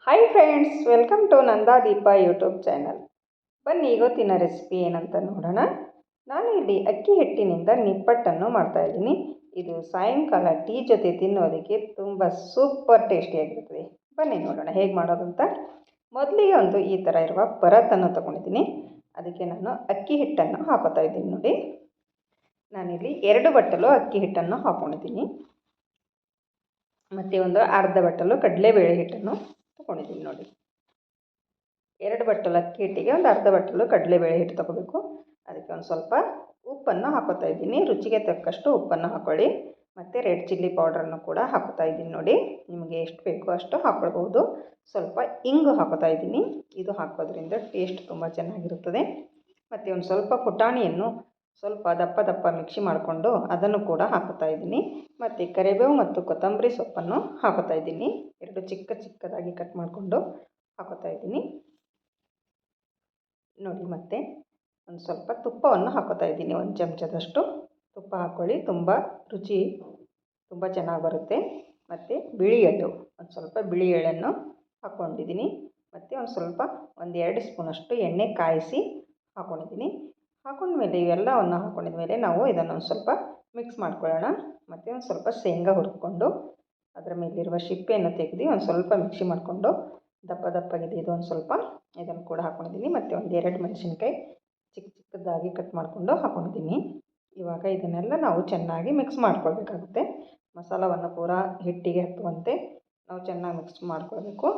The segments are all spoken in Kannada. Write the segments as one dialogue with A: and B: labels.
A: Hi friends, welcome to Nandadeepa YouTube channel. ಬನ್ನಿ ಇವತ್ತಿನ ರೆಸಿಪಿ ಏನಂತ ನೋಡೋಣ. ನಾನು ಇಲ್ಲಿ ಅಕ್ಕಿ ಹಿಟ್ಟಿನಿಂದ ನಿಪ್ಪಟ್ಟನ್ನು ಮಾಡ್ತಾಯಿದ್ದೀನಿ. ಇದು ಸಾಯಂಕಾಲ ಟೀ ಜೊತೆ ತಿನ್ನೋದಕ್ಕೆ ತುಂಬ ಸೂಪರ್ ಟೇಸ್ಟಿಯಾಗಿರ್ತದೆ. ಬನ್ನಿ ನೋಡೋಣ ಹೇಗೆ ಮಾಡೋದಂತ. ಮೊದಲಿಗೆ ಒಂದು ಈ ಥರ ಇರುವ ಪರಾತನ್ನು ತೊಗೊಂಡಿದ್ದೀನಿ. ಅದಕ್ಕೆ ನಾನು ಅಕ್ಕಿ ಹಿಟ್ಟನ್ನು ಹಾಕೋತಾ ಇದ್ದೀನಿ. ನೋಡಿ, ನಾನಿಲ್ಲಿ 2 ಬಟ್ಟಲು ಅಕ್ಕಿ ಹಿಟ್ಟನ್ನು ಹಾಕ್ಕೊಂಡಿದ್ದೀನಿ. ಮತ್ತು ಒಂದು ಅರ್ಧ ಬಟ್ಟಲು ಕಡಲೆಬೇಳೆ ಹಿಟ್ಟನ್ನು ತೊಗೊಂಡಿದ್ದೀನಿ. ನೋಡಿ, 2 ಬಟ್ಟಲು ಅಕ್ಕಿ ಹಿಟ್ಟಿಗೆ ಒಂದು ಅರ್ಧ ಬಟ್ಟಲು ಕಡಲೆಬೇಳೆ ಹಿಟ್ಟು ತೊಗೋಬೇಕು. ಅದಕ್ಕೆ ಒಂದು ಸ್ವಲ್ಪ ಉಪ್ಪನ್ನು ಹಾಕೋತಾ ಇದ್ದೀನಿ. ರುಚಿಗೆ ತಕ್ಕಷ್ಟು ಉಪ್ಪನ್ನು ಹಾಕ್ಕೊಳ್ಳಿ. ಮತ್ತು ರೆಡ್ ಚಿಲ್ಲಿ ಪೌಡ್ರನ್ನು ಕೂಡ ಹಾಕೋತಾ ಇದ್ದೀನಿ. ನೋಡಿ, ನಿಮಗೆ ಎಷ್ಟು ಬೇಕೋ ಅಷ್ಟು ಹಾಕ್ಕೊಳ್ಬೋದು. ಸ್ವಲ್ಪ ಇಂಗು ಹಾಕೋತಾ ಇದ್ದೀನಿ. ಇದು ಹಾಕೋದ್ರಿಂದ ಟೇಸ್ಟ್ ತುಂಬ ಚೆನ್ನಾಗಿರುತ್ತದೆ. ಮತ್ತು ಒಂದು ಸ್ವಲ್ಪ ಪುಟಾಣಿಯನ್ನು ಸ್ವಲ್ಪ ದಪ್ಪ ದಪ್ಪ ಮಿಕ್ಸಿ ಮಾಡಿಕೊಂಡು ಅದನ್ನು ಕೂಡ ಹಾಕೋತಾ ಇದ್ದೀನಿ. ಮತ್ತು ಕರಿಬೇವು ಮತ್ತು ಕೊತ್ತಂಬರಿ ಸೊಪ್ಪನ್ನು ಹಾಕೋತಾ ಇದ್ದೀನಿ. 2 ಚಿಕ್ಕದಾಗಿ ಕಟ್ ಮಾಡಿಕೊಂಡು ಹಾಕೋತಾ ಇದ್ದೀನಿ. ನೋಡಿ, ಮತ್ತು ಒಂದು ಸ್ವಲ್ಪ ತುಪ್ಪವನ್ನು ಹಾಕೋತಾ ಇದ್ದೀನಿ. 1 ಚಮಚದಷ್ಟು ತುಪ್ಪ ಹಾಕ್ಕೊಳ್ಳಿ. ತುಂಬ ರುಚಿ ತುಂಬ ಚೆನ್ನಾಗಿ ಬರುತ್ತೆ. ಮತ್ತು ಬಿಳಿ ಎಳ್ಳು, ಒಂದು ಸ್ವಲ್ಪ ಬಿಳಿ ಎಳ್ಳನ್ನು ಹಾಕ್ಕೊಂಡಿದ್ದೀನಿ. ಮತ್ತು ಒಂದು ಸ್ವಲ್ಪ 1-2 ಸ್ಪೂನಷ್ಟು ಎಣ್ಣೆ ಕಾಯಿಸಿ ಹಾಕ್ಕೊಂಡಿದ್ದೀನಿ. ಹಾಕೊಂಡ್ಮೇಲೆ ಇವೆಲ್ಲವನ್ನು ಹಾಕ್ಕೊಂಡಿದ್ಮೇಲೆ ನಾವು ಇದನ್ನು ಒಂದು ಸ್ವಲ್ಪ ಮಿಕ್ಸ್ ಮಾಡ್ಕೊಳ್ಳೋಣ. ಮತ್ತು ಒಂದು ಸ್ವಲ್ಪ ಶೇಂಗಾ ಹುರ್ಕೊಂಡು ಅದರ ಮೇಲಿರುವ ಸಿಪ್ಪೆಯನ್ನು ತೆಗೆದು ಒಂದು ಸ್ವಲ್ಪ ಮಿಕ್ಸಿ ಮಾಡಿಕೊಂಡು ದಪ್ಪಗಿದೆ ಇದು ಒಂದು ಸ್ವಲ್ಪ ಇದನ್ನು ಕೂಡ ಹಾಕ್ಕೊಂಡಿದ್ದೀನಿ. ಮತ್ತು 1-2 ಮೆಣಸಿನ್ಕಾಯಿ ಚಿಕ್ಕದಾಗಿ ಕಟ್ ಮಾಡಿಕೊಂಡು ಹಾಕ್ಕೊಂಡಿದ್ದೀನಿ. ಇವಾಗ ಇದನ್ನೆಲ್ಲ ನಾವು ಚೆನ್ನಾಗಿ ಮಿಕ್ಸ್ ಮಾಡ್ಕೊಳ್ಬೇಕಾಗುತ್ತೆ. ಮಸಾಲವನ್ನು ಪೂರಾ ಹಿಟ್ಟಿಗೆ ಹತ್ತುವಂತೆ ನಾವು ಚೆನ್ನಾಗಿ ಮಿಕ್ಸ್ ಮಾಡ್ಕೊಳ್ಬೇಕು.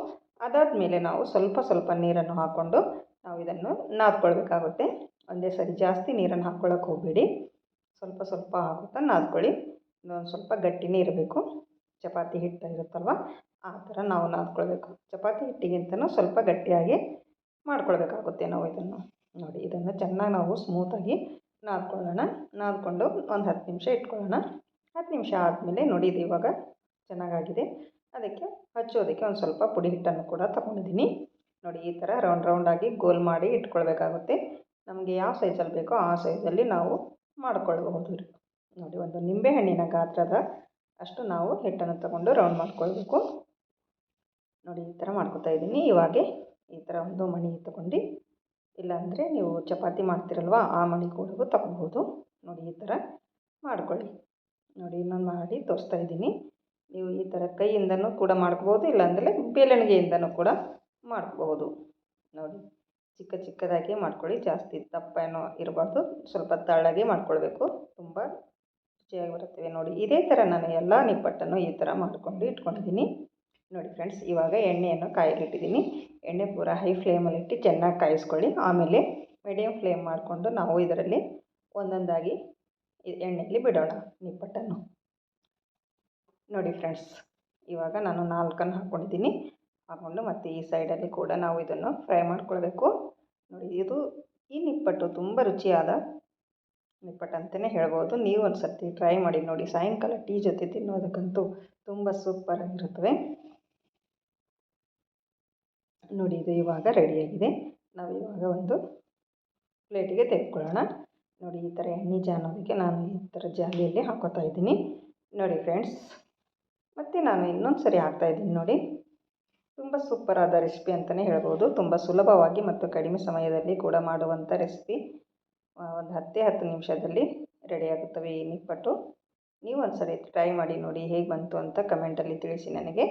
A: ಅದಾದಮೇಲೆ ನಾವು ಸ್ವಲ್ಪ ನೀರನ್ನು ಹಾಕ್ಕೊಂಡು ನಾವು ಇದನ್ನು ನಾದ್ಕೊಳ್ಬೇಕಾಗುತ್ತೆ. ಒಂದೇ ಸರಿ ಜಾಸ್ತಿ ನೀರನ್ನು ಹಾಕ್ಕೊಳ್ಳೋಕೆ ಹೋಗಬೇಡಿ. ಸ್ವಲ್ಪ ಹಾಕುತ್ತಾ ನಾದ್ಕೊಳ್ಳಿ. ಇನ್ನೊಂದು ಸ್ವಲ್ಪ ಗಟ್ಟಿನೇ ಇರಬೇಕು. ಚಪಾತಿ ಹಿಟ್ಟು ಇರುತ್ತಲ್ವ, ಆ ಥರ ನಾವು ನಾದ್ಕೊಳ್ಬೇಕು. ಚಪಾತಿ ಹಿಟ್ಟಿಗಿಂತನೂ ಸ್ವಲ್ಪ ಗಟ್ಟಿಯಾಗಿ ಮಾಡ್ಕೊಳ್ಬೇಕಾಗುತ್ತೆ ನಾವು ಇದನ್ನು. ನೋಡಿ, ಇದನ್ನು ಚೆನ್ನಾಗಿ ನಾವು ಸ್ಮೂತಾಗಿ ನಾದ್ಕೊಳ್ಳೋಣ. ನಾದ್ಕೊಂಡು ಒಂದು 10 ನಿಮಿಷ ಇಟ್ಕೊಳ್ಳೋಣ. 10 ನಿಮಿಷ ಆದಮೇಲೆ ನೋಡಿ, ಇದು ಇವಾಗ ಚೆನ್ನಾಗಾಗಿದೆ. ಅದಕ್ಕೆ ಹಚ್ಚೋದಕ್ಕೆ ಒಂದು ಸ್ವಲ್ಪ ಪುಡಿ ಹಿಟ್ಟನ್ನು ಕೂಡ ತಗೊಂಡಿದ್ದೀನಿ. ನೋಡಿ, ಈ ಥರ ರೌಂಡಾಗಿ ಗೋಲ್ ಮಾಡಿ ಇಟ್ಕೊಳ್ಬೇಕಾಗುತ್ತೆ. ನಮಗೆ ಯಾವ ಸೈಜಲ್ಲಿ ಬೇಕೋ ಆ ಸೈಜಲ್ಲಿ ನಾವು ಮಾಡ್ಕೊಳ್ಬಹುದು. ನೋಡಿ, ಒಂದು ನಿಂಬೆಹಣ್ಣಿನ ಗಾತ್ರದ ಅಷ್ಟು ನಾವು ಹಿಟ್ಟನ್ನು ತಗೊಂಡು ರೌಂಡ್ ಮಾಡ್ಕೊಳ್ಬೇಕು. ನೋಡಿ, ಈ ಥರ ಮಾಡ್ಕೊತಾ ಇದ್ದೀನಿ. ಇವಾಗ ಈ ಥರ ಒಂದು ಮಣಿ ತೊಗೊಂಡು, ಇಲ್ಲಾಂದರೆ ನೀವು ಚಪಾತಿ ಮಾಡ್ತಿರಲ್ವ ಆ ಮಣಿ ಕೂಡ ತಗೊಳ್ಬೋದು. ನೋಡಿ, ಈ ಥರ ಮಾಡ್ಕೊಳ್ಳಿ. ನೋಡಿ, ಇನ್ನೊಂದು ಮಾಡಿ ತೋರಿಸ್ತಾ ಇದ್ದೀನಿ. ನೀವು ಈ ಥರ ಕೈಯಿಂದನೂ ಕೂಡ ಮಾಡ್ಕೋಬೋದು, ಇಲ್ಲಾಂದರೆ ಬೇಲಣಿಗೆಯಿಂದನೂ ಕೂಡ ಮಾಡ್ಕೋಬಹುದು. ನೋಡಿ, ಚಿಕ್ಕದಾಗಿ ಮಾಡ್ಕೊಳ್ಳಿ. ಜಾಸ್ತಿ ದಪ್ಪ ಏನೋ ಇರಬಾರ್ದು, ಸ್ವಲ್ಪ ತೆಳ್ಳಗೆ ಮಾಡ್ಕೊಳ್ಬೇಕು. ತುಂಬ ರುಚಿಯಾಗಿ ಬರುತ್ತವೆ. ನೋಡಿ, ಇದೇ ಥರ ನಾನು ಎಲ್ಲ ನಿಪ್ಪಟ್ಟನ್ನು ಈ ಥರ ಮಾಡಿಕೊಂಡು ಇಟ್ಕೊಂಡಿದ್ದೀನಿ. ನೋಡಿ ಫ್ರೆಂಡ್ಸ್, ಇವಾಗ ಎಣ್ಣೆಯನ್ನು ಕಾಯಲಿಟ್ಟಿದ್ದೀನಿ. ಎಣ್ಣೆ ಪೂರ ಹೈ ಫ್ಲೇಮಲ್ಲಿ ಇಟ್ಟು ಚೆನ್ನಾಗಿ ಕಾಯಿಸ್ಕೊಳ್ಳಿ. ಆಮೇಲೆ ಮೀಡಿಯಮ್ ಫ್ಲೇಮ್ ಮಾಡಿಕೊಂಡು ನಾವು ಇದರಲ್ಲಿ ಒಂದೊಂದಾಗಿ ಎಣ್ಣೆಯಲ್ಲಿ ಬಿಡೋಣ ನಿಪ್ಪಟ್ಟನ್ನು. ನೋಡಿ ಫ್ರೆಂಡ್ಸ್, ಇವಾಗ ನಾನು 4 ಹಾಕ್ಕೊಂಡಿದ್ದೀನಿ. ಹಾಕ್ಕೊಂಡು ಮತ್ತು ಈ ಸೈಡಲ್ಲಿ ಕೂಡ ನಾವು ಇದನ್ನು ಫ್ರೈ ಮಾಡ್ಕೊಳ್ಬೇಕು. ನೋಡಿ, ಈ ನಿಪ್ಪಟ್ಟು ತುಂಬ ರುಚಿಯಾದ ನಿಪ್ಪಟ್ಟು ಅಂತಲೇ ಹೇಳ್ಬೋದು. ನೀವು ಒಂದು ಸರ್ತಿ ಟ್ರೈ ಮಾಡಿ ನೋಡಿ. ಸಾಯಂಕಾಲ ಟೀ ಜೊತೆ ತಿನ್ನೋದಕ್ಕಂತೂ ತುಂಬ ಸೂಪರಾಗಿರುತ್ತವೆ. ನೋಡಿ, ಇದು ಇವಾಗ ರೆಡಿಯಾಗಿದೆ. ನಾವು ಇವಾಗ ಒಂದು ಪ್ಲೇಟಿಗೆ ತೆಗೆದುಕೊಳ್ಳೋಣ. ನೋಡಿ, ಈ ಥರ ಎಣ್ಣೆ ಜಾನೋದಕ್ಕೆ ನಾನು ಈ ಥರ ಜಾಲಿಯಲ್ಲಿ ಹಾಕೋತಾ ಇದ್ದೀನಿ. ನೋಡಿ ಫ್ರೆಂಡ್ಸ್, ಮತ್ತು ನಾನು ಇನ್ನೊಂದು ಸರಿ ಹಾಕ್ತಾಯಿದ್ದೀನಿ. ನೋಡಿ, ತುಂಬ ಸೂಪರಾದ ರೆಸಿಪಿ ಅಂತಲೇ ಹೇಳ್ಬೋದು. ತುಂಬ ಸುಲಭವಾಗಿ ಮತ್ತು ಕಡಿಮೆ ಸಮಯದಲ್ಲಿ ಕೂಡ ಮಾಡುವಂಥ ರೆಸಿಪಿ. ಒಂದು 10 ನಿಮಿಷದಲ್ಲಿ ರೆಡಿಯಾಗುತ್ತವೆ ಈ ನಿಪ್ಪಟ್ಟು. ನೀವು ಒಂದು ಸರಿ ಟ್ರೈ ಮಾಡಿ ನೋಡಿ, ಹೇಗೆ ಬಂತು ಅಂತ ಕಮೆಂಟಲ್ಲಿ ತಿಳಿಸಿ ನನಗೆ.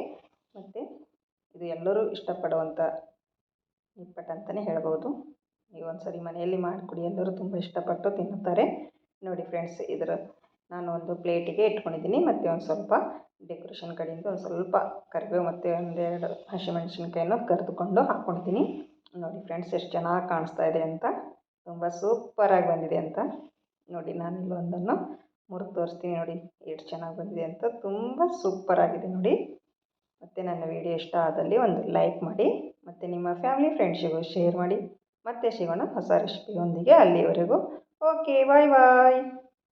A: ಮತ್ತು ಇದು ಎಲ್ಲರೂ ಇಷ್ಟಪಡುವಂಥ ನಿಪ್ಪಟ್ಟು ಅಂತಲೇ ಹೇಳ್ಬೋದು. ನೀವು ಒಂದು ಸರಿ ಮನೆಯಲ್ಲಿ ಮಾಡಿಕೊಡಿ, ಎಲ್ಲರೂ ತುಂಬ ಇಷ್ಟಪಟ್ಟು ತಿನ್ನುತ್ತಾರೆ. ನೋಡಿ ಫ್ರೆಂಡ್ಸ್, ನಾನು ಒಂದು ಪ್ಲೇಟಿಗೆ ಇಟ್ಕೊಂಡಿದ್ದೀನಿ. ಮತ್ತು ಒಂದು ಸ್ವಲ್ಪ ಡೆಕೋರೇಷನ್ ಕಡೆಯಿಂದ ಒಂದು ಸ್ವಲ್ಪ ಕರಿಬೇವು ಮತ್ತು 1-2 ಹಸಿಮೆಣಸಿನ್ಕಾಯನ್ನು ಕರೆದುಕೊಂಡು ಹಾಕ್ಕೊಳ್ತೀನಿ. ನೋಡಿ ಫ್ರೆಂಡ್ಸ್, ಎಷ್ಟು ಚೆನ್ನಾಗಿ ಕಾಣಿಸ್ತಾ ಇದೆ ಅಂತ, ತುಂಬ ಸೂಪರಾಗಿ ಬಂದಿದೆ ಅಂತ. ನೋಡಿ, ನಾನಿಲ್ಲಿ ಒಂದನ್ನು ಮುರಿದು ತೋರಿಸ್ತೀನಿ. ನೋಡಿ, ಎಷ್ಟು ಚೆನ್ನಾಗಿ ಬಂದಿದೆ ಅಂತ, ತುಂಬ ಸೂಪರಾಗಿದೆ ನೋಡಿ. ಮತ್ತು ನನ್ನ ವಿಡಿಯೋ ಇಷ್ಟ ಆದಲ್ಲಿ ಒಂದು ಲೈಕ್ ಮಾಡಿ, ಮತ್ತು ನಿಮ್ಮ ಫ್ಯಾಮಿಲಿ ಫ್ರೆಂಡ್ಸಿಗೂ ಶೇರ್ ಮಾಡಿ. ಮತ್ತೆ ಸಿಗೋಣ ಹೊಸ ರೆಸಿಪಿಯೊಂದಿಗೆ. ಅಲ್ಲಿವರೆಗೂ ಓಕೆ, ಬಾಯ್.